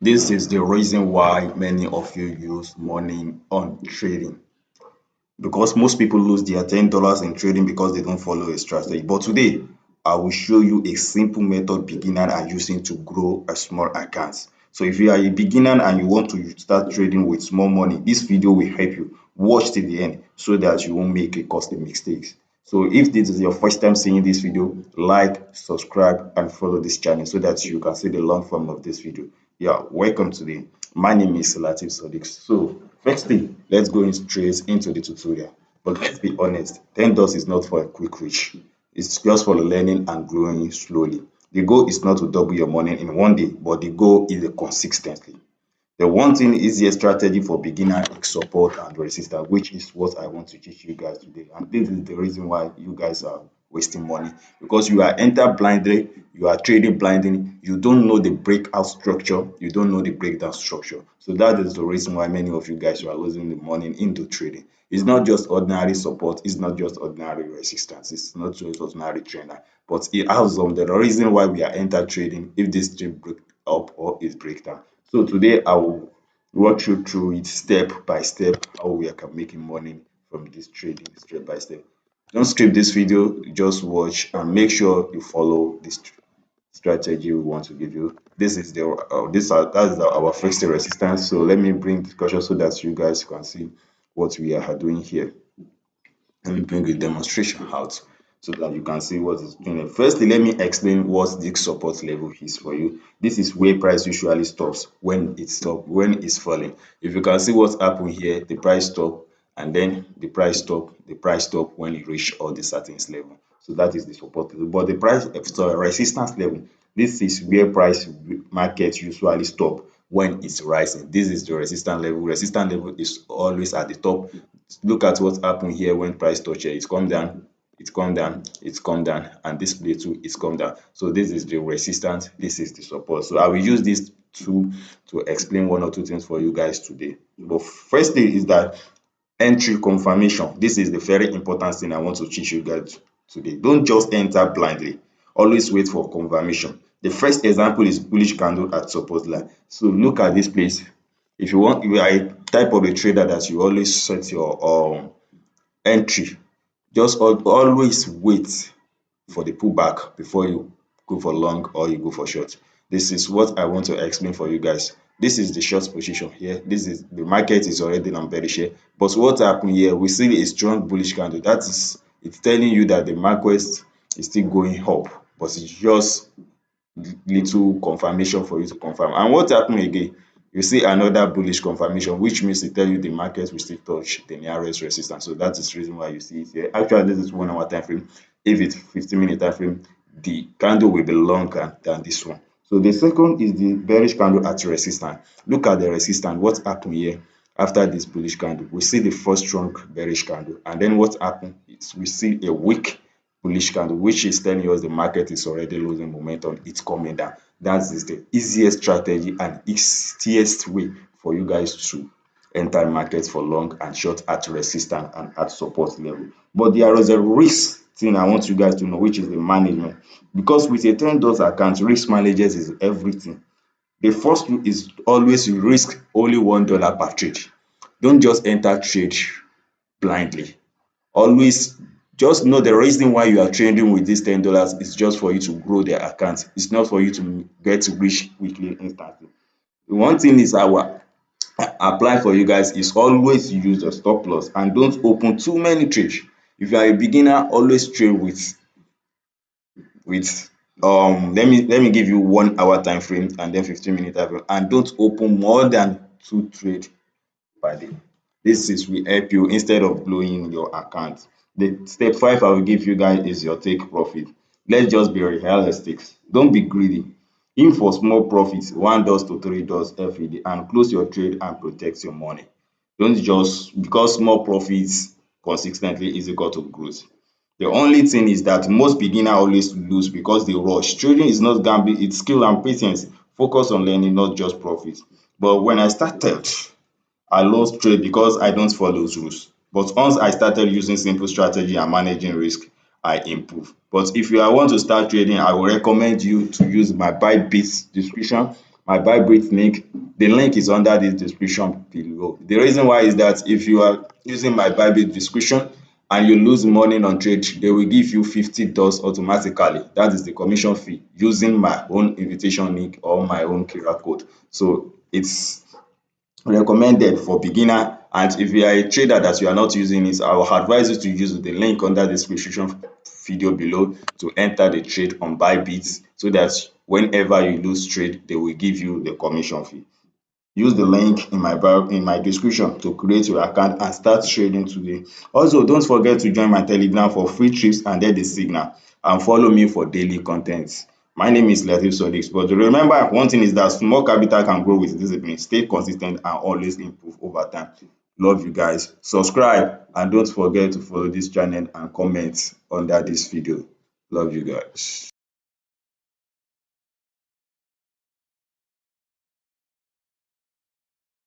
This is the reason why many of you use money on trading, because most people lose their $10 in trading because they don't follow a strategy. But today, I will show you a simple method beginners are using to grow a small account. So if you are a beginner and you want to start trading with small money, this video will help you. Watch till the end so that you won't make a costly mistakes. So if this is your first time seeing this video, like, subscribe and follow this channel so that you can see the long form of this video. Yeah, welcome today. My name is Latif Sodiq. So firstly, let's go in straight into the tutorial. But let's be honest, $10 is not for a quick reach. It's just for learning and growing slowly. The goal is not to double your money in one day, but the goal is the consistency. The one thing easier strategy for beginner is support and resistance, which is what I want to teach you guys today. And this is the reason why you guys are wasting money, because you are enter blindly, you are trading blindly, you don't know the breakout structure, you don't know the breakdown structure. So that is the reason why many of you guys are losing the money into trading. It's not just ordinary support, it's not just ordinary resistance, it's not just ordinary trainer, but it has the reason why we are enter trading if this trade break up or is breakdown. So today I will walk you through it step by step how we are making money from this trading step by step. Don't skip this video, just watch and make sure you follow this strategy we want to give you. This is the that is our first resistance. So let me bring discussion so that you guys can see what we are doing here. Let me bring a demonstration out so that you can see what is doing. Firstly, let me explain what the support level is for you. This is where price usually stops when it's falling. If you can see what happened here, the price stop and then the price stop when it reach all the certain level. So that is the support level. But the price sorry, resistance level, this is where price market usually stop when it's rising. This is the resistance level. Resistance level is always at the top. Look at what happened here when price touch here. It's come down, it's come down, it's come down, and this play too is come down. So this is the resistance, this is the support. So I will use this tool to explain one or two things for you guys today. But firstly is that entry confirmation. This is the very important thing I want to teach you guys today. Don't just enter blindly. Always wait for confirmation. The first example is bullish candle at support line. So look at this place. If you want, you are a type of a trader that you always set your entry. Just always wait for the pullback before you go for long or you go for short. This is what I want to explain for you guys. This is the short position here. This is the market is already on bearish here. But what happened here? We see a strong bullish candle. That is, it's telling you that the market is still going up, but it's just little confirmation for you to confirm. And what happened again? You see another bullish confirmation, which means to tell you the market will still touch the nearest resistance. So that is the reason why you see it here. Actually, this is 1 hour time frame. If it's 15-minute time frame, the candle will be longer than this one. So the second is the bearish candle at resistance. Look at the resistance. What happened here after this bullish candle? We see the first strong bearish candle, and then what happened is we see a weak bullish candle, which is telling us the market is already losing momentum, it's coming down. That is the easiest strategy and easiest way for you guys to enter market for long and short at resistance and at support level. But there is a risk thing I want you guys to know, which is the management. Because with a $10 account, risk managers is everything. The first rule is always you risk only $1 per trade. Don't just enter trade blindly. Always just know the reason why you are trading with this $10 is just for you to grow their account. It's not for you to get rich quickly instantly. The one thing is I will apply for you guys is always use a stop loss and don't open too many trades. If you are a beginner, always trade with let me give you 1 hour time frame and then 15-minute time frame, and don't open more than 2 trades per day. This is will help you instead of blowing your account. The step 5 I will give you guys is your take profit. Let's just be realistic. Don't be greedy. Aim for small profits, $1 to $3 every day, and close your trade and protect your money. Don't just because small profits consistently is equal to growth. The only thing is that most beginner always lose because they rush. Trading is not gambling, it's skill and patience. Focus on learning, not just profit. But when I started, I lost trade because I don't follow rules. But once I started using simple strategy and managing risk, I improve. But if you want to start trading, I will recommend you to use my Bybit description. my Bybit link. The link is under the description below. The reason why is that if you are using my Bybit description and you lose money on trade, they will give you $50 automatically. That is the commission fee using my own invitation link or my own QR code. So it's recommended for beginner, and if you are a trader that you are not using it, I will advise you to use the link under the description video below to enter the trade on Bybit, so that whenever you lose trade, they will give you the commission fee. Use the link in my bio in my description to create your account and start trading today. Also, don't forget to join my Telegram for free tips and get the signal, and follow me for daily con ten t. My name is Lateef Sodiq, but remember one thing is that small capital can grow with discipline. Stay consis ten t and always improve over time. Love you guys. Subscribe and don't forget to follow this channel and comment under this video. Love you guys.